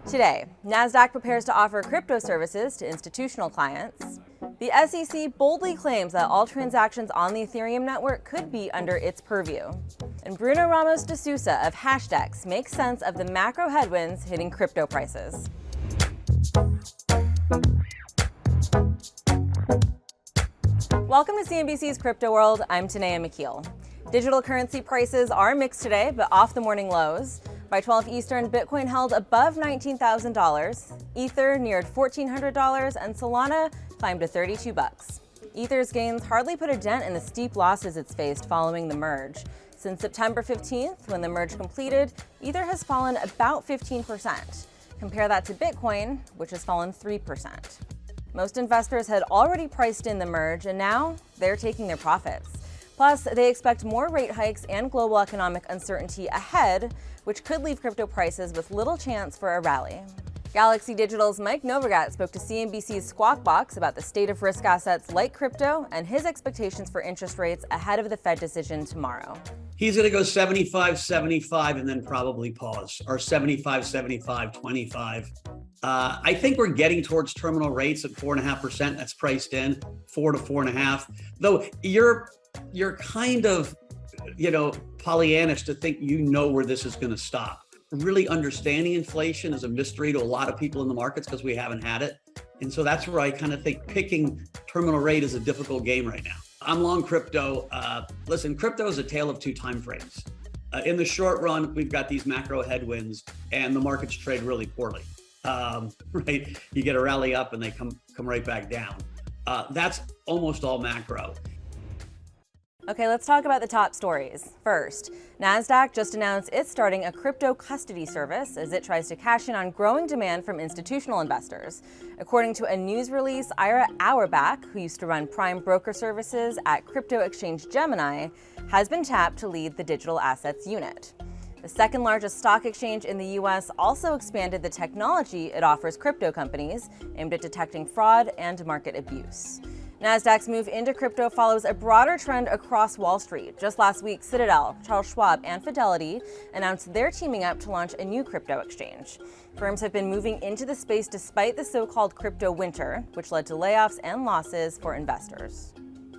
Today, Nasdaq prepares to offer crypto services to institutional clients. The SEC boldly claims that all transactions on the Ethereum network could be under its purview. And Bruno Ramos de Sousa of Hashdex makes sense of the macro headwinds hitting crypto prices. Welcome to CNBC's Crypto World. I'm Tanea McKeel. Digital currency prices are mixed today, but off the morning lows. By 12 Eastern, Bitcoin held above $19,000, Ether neared $1,400, and Solana climbed to $32. Ether's gains hardly put a dent in the steep losses it's faced following the merge. Since September 15th, when the merge completed, Ether has fallen about 15%. Compare that to Bitcoin, which has fallen 3%. Most investors had already priced in the merge, and now they're taking their profits. Plus, they expect more rate hikes and global economic uncertainty ahead, which could leave crypto prices with little chance for a rally. Galaxy Digital's Mike Novogratz spoke to CNBC's Squawk Box about the state of risk assets like crypto and his expectations for interest rates ahead of the Fed decision tomorrow. He's going to go 75, 75, and then probably pause, or 75, 75, 25. I think we're getting towards terminal rates at 4.5%. That's priced in 4 to 4.5. Though you're kind of, Pollyannish to think where this is going to stop. Really understanding inflation is a mystery to a lot of people in the markets because we haven't had it. And so that's where I kind of think picking terminal rate is a difficult game right now. I'm long crypto. Listen, crypto is a tale of two time frames. In the short run, we've got these macro headwinds and the markets trade really poorly. Right? You get a rally up and they come right back down. That's almost all macro. Okay, let's talk about the top stories. First, Nasdaq just announced it's starting a crypto custody service as it tries to cash in on growing demand from institutional investors. According to a news release, Ira Auerbach, who used to run prime broker services at crypto exchange Gemini, has been tapped to lead the digital assets unit. The second largest stock exchange in the U.S. also expanded the technology it offers crypto companies aimed at detecting fraud and market abuse. Nasdaq's move into crypto follows a broader trend across Wall Street. Just last week, Citadel, Charles Schwab, and Fidelity announced they're teaming up to launch a new crypto exchange. Firms have been moving into the space despite the so-called crypto winter, which led to layoffs and losses for investors.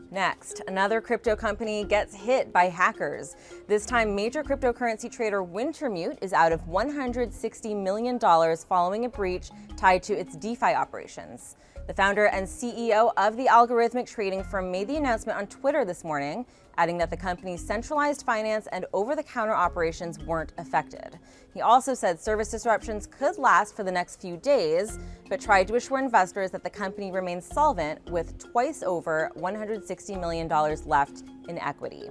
Next, another crypto company gets hit by hackers. This time, major cryptocurrency trader Wintermute is out of $160 million following a breach tied to its DeFi operations. The founder and CEO of the algorithmic trading firm made the announcement on Twitter this morning, adding that the company's centralized finance and over-the-counter operations weren't affected. He also said service disruptions could last for the next few days, but tried to assure investors that the company remains solvent with twice over $160 million left in equity.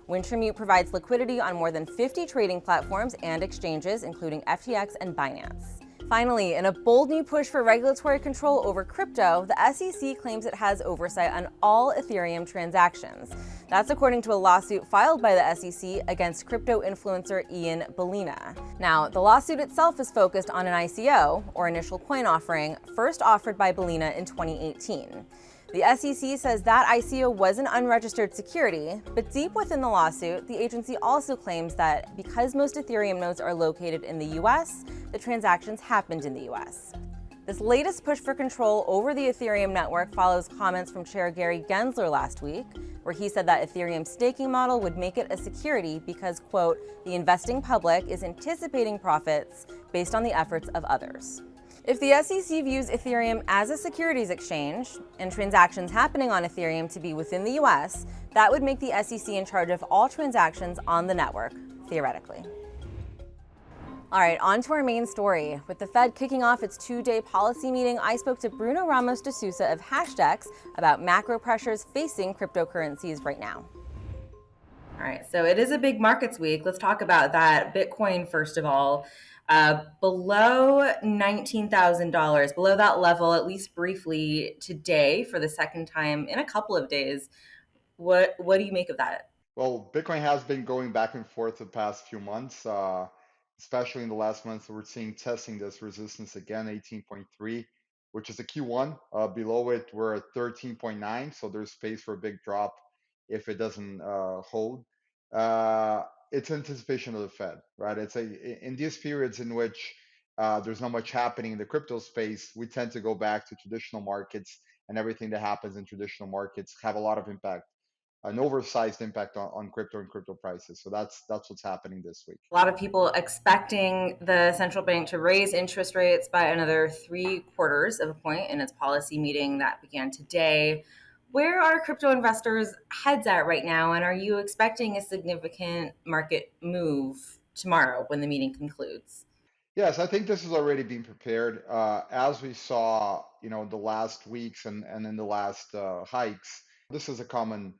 Wintermute provides liquidity on more than 50 trading platforms and exchanges, including FTX and Binance. Finally, in a bold new push for regulatory control over crypto, the SEC claims it has oversight on all Ethereum transactions. That's according to a lawsuit filed by the SEC against crypto influencer Ian Bellina. Now, the lawsuit itself is focused on an ICO, or initial coin offering, first offered by Bellina in 2018. The SEC says that ICO was an unregistered security, but deep within the lawsuit, the agency also claims that because most Ethereum nodes are located in the US, the transactions happened in the US. This latest push for control over the Ethereum network follows comments from Chair Gary Gensler last week, where he said that Ethereum's staking model would make it a security because, quote, the investing public is anticipating profits based on the efforts of others. If the SEC views Ethereum as a securities exchange and transactions happening on Ethereum to be within the US, that would make the SEC in charge of all transactions on the network, theoretically. All right, on to our main story. With the Fed kicking off its two-day policy meeting, I spoke to Bruno Ramos de Sousa of Hashdex about macro pressures facing cryptocurrencies right now. All right, so it is a big markets week. Let's talk about that. Bitcoin, first of all. Below $19,000, below that level, at least briefly today for the second time in a couple of days. What do you make of that? Well, Bitcoin has been going back and forth the past few months, especially in the last month. We're seeing testing this resistance again, 18.3, which is a Q1. Below it, we're at 13.9, so there's space for a big drop if it doesn't hold. It's anticipation of the Fed, right? It's in these periods in which there's not much happening in the crypto space, we tend to go back to traditional markets, and everything that happens in traditional markets have a lot of impact, an oversized impact on crypto and crypto prices. So that's what's happening this week. A lot of people expecting the central bank to raise interest rates by another 3/4 of a point in its policy meeting that began today. Where are crypto investors' heads at right now? And are you expecting a significant market move tomorrow when the meeting concludes? Yes, I think this is already being prepared. As we saw, the last weeks and in the last hikes, this is a common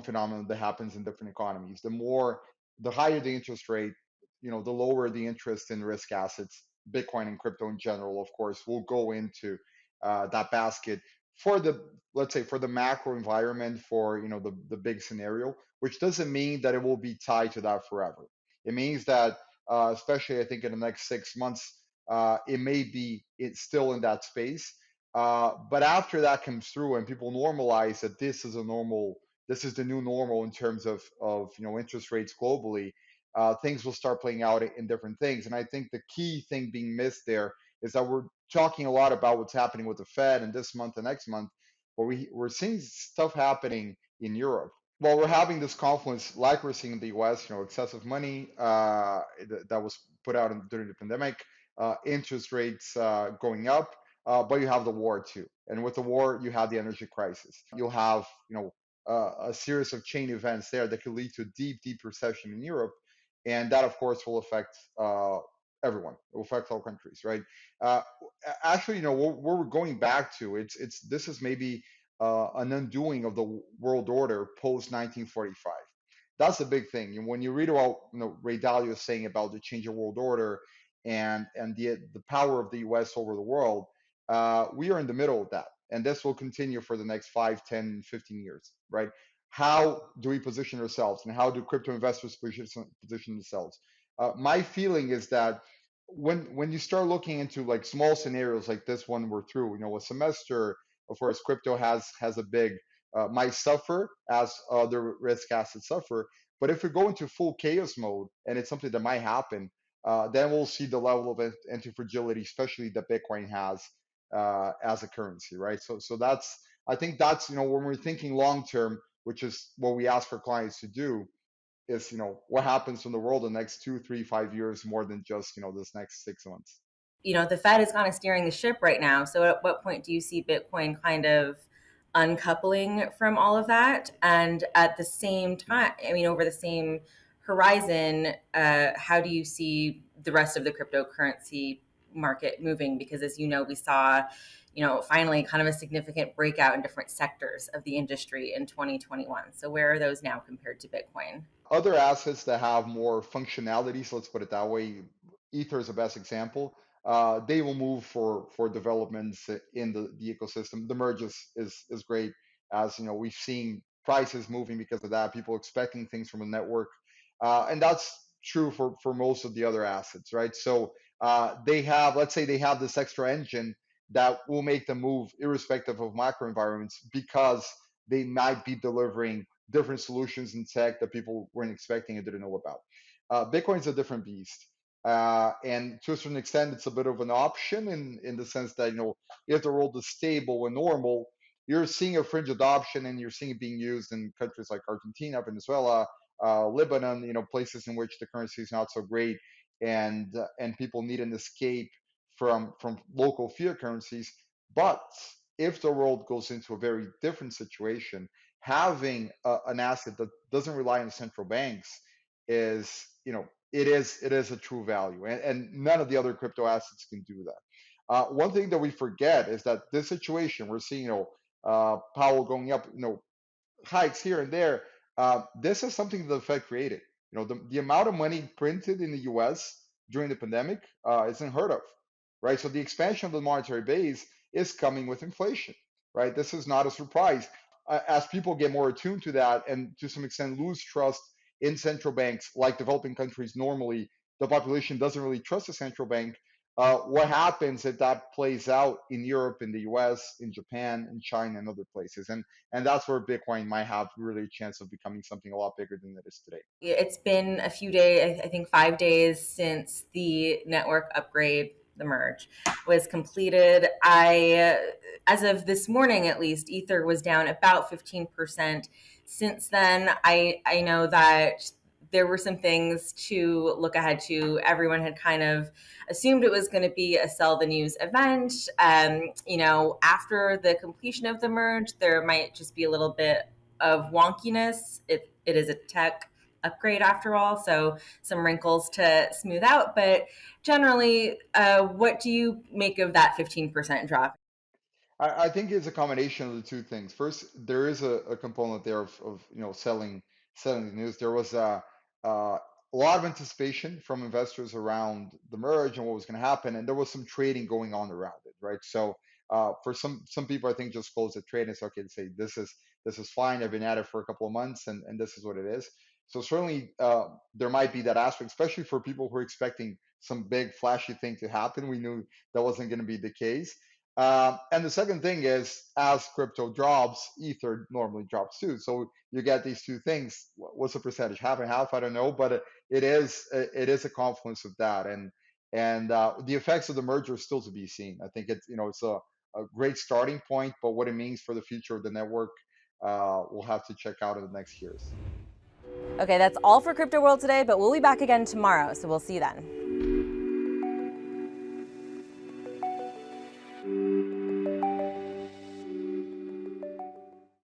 phenomenon that happens in different economies. The higher the interest rate, the lower the interest in risk assets. Bitcoin and crypto in general, of course, will go into that basket for let's say, for the macro environment, for the big scenario, which doesn't mean that it will be tied to that forever. It means that especially I think in the next 6 months, it may be it's still in that space. But after that comes through and people normalize that this is the new normal in terms of interest rates globally, things will start playing out in different things. And I think the key thing being missed there is that we're talking a lot about what's happening with the Fed and this month and next month, but we're seeing stuff happening in Europe. Well, we're having this confluence like we're seeing in the US, excessive money that was put out during the pandemic, interest rates going up, but you have the war too. And with the war, you have the energy crisis. You'll have, a series of chain events there that could lead to a deep, deep recession in Europe. And that, of course, will affect everyone. It will affect all countries, right? Uh, Actually, where we're going back to, this is maybe an undoing of the world order post 1945. That's a big thing. And when you read about Ray Dalio saying about the change of world order and the power of the U.S. over the world, we are in the middle of that, and this will continue for the next 5, 10, 15 years, right? How do we position ourselves, and how do crypto investors position themselves? My feeling is that when you start looking into like small scenarios like this one we're through, a semester, of course, crypto has a big might suffer as other risk assets suffer. But if we go into full chaos mode, and it's something that might happen, then we'll see the level of anti-fragility, especially that Bitcoin has as a currency, right? So I think that's when we're thinking long term, which is what we ask our clients to do, is what happens in the world in the next 2, 3, 5 years, more than just this next 6 months. The Fed is kind of steering the ship right now. So at what point do you see Bitcoin kind of uncoupling from all of that? And at the same time, over the same horizon, how do you see the rest of the cryptocurrency market moving? Because as you know, we saw, finally kind of a significant breakout in different sectors of the industry in 2021. So where are those now compared to Bitcoin? Other assets that have more functionality, so let's put it that way, Ether is the best example. They will move for developments in the ecosystem. The merge is great, as we've seen prices moving because of that, people expecting things from a network, and that's true for most of the other assets, right? So let's say they have this extra engine that will make them move irrespective of macro environments, because they might be delivering different solutions in tech that people weren't expecting and didn't know about. Bitcoin's a different beast. And to a certain extent, it's a bit of an option in the sense that, if the world is stable and normal, you're seeing a fringe adoption, and you're seeing it being used in countries like Argentina, Venezuela, Lebanon, places in which the currency is not so great, and people need an escape from local fiat currencies. But if the world goes into a very different situation, having an asset that doesn't rely on central banks is, it is a true value, and none of the other crypto assets can do that. One thing that we forget is that this situation we're seeing, Powell going up, hikes here and there. This is something that the Fed created. The amount of money printed in the U.S. during the pandemic is unheard of, right? So the expansion of the monetary base is coming with inflation, right? This is not a surprise. As people get more attuned to that, and to some extent lose trust in central banks, like developing countries normally, the population doesn't really trust the central bank. What happens if that plays out in Europe, in the US, in Japan, in China, and other places? And that's where Bitcoin might have really a chance of becoming something a lot bigger than it is today. It's been a few days, I think 5 days, since the network upgrade the merge was completed. As of this morning, at least, Ether was down about 15%. Since then, I know that there were some things to look ahead to. Everyone had kind of assumed it was going to be a sell the news event. After the completion of the merge, there might just be a little bit of wonkiness. It is a tech upgrade after all, so some wrinkles to smooth out. But generally, what do you make of that 15% drop? I think it's a combination of the two things. First, there is a component there of selling the news. There was a lot of anticipation from investors around the merge and what was going to happen, and there was some trading going on around it, right? So for some people, I think just close the trade and say, okay, say this is fine. I've been at it for a couple of months, and this is what it is. So certainly there might be that aspect, especially for people who are expecting some big flashy thing to happen. We knew that wasn't going to be the case. And the second thing is, as crypto drops, Ether normally drops too. So you get these two things. What's the percentage? Half and half? I don't know, but it is a confluence of that, and the effects of the merger are still to be seen. I think it's a great starting point, but what it means for the future of the network, we'll have to check out in the next years. Okay, that's all for Crypto World today, but we'll be back again tomorrow, so we'll see you then.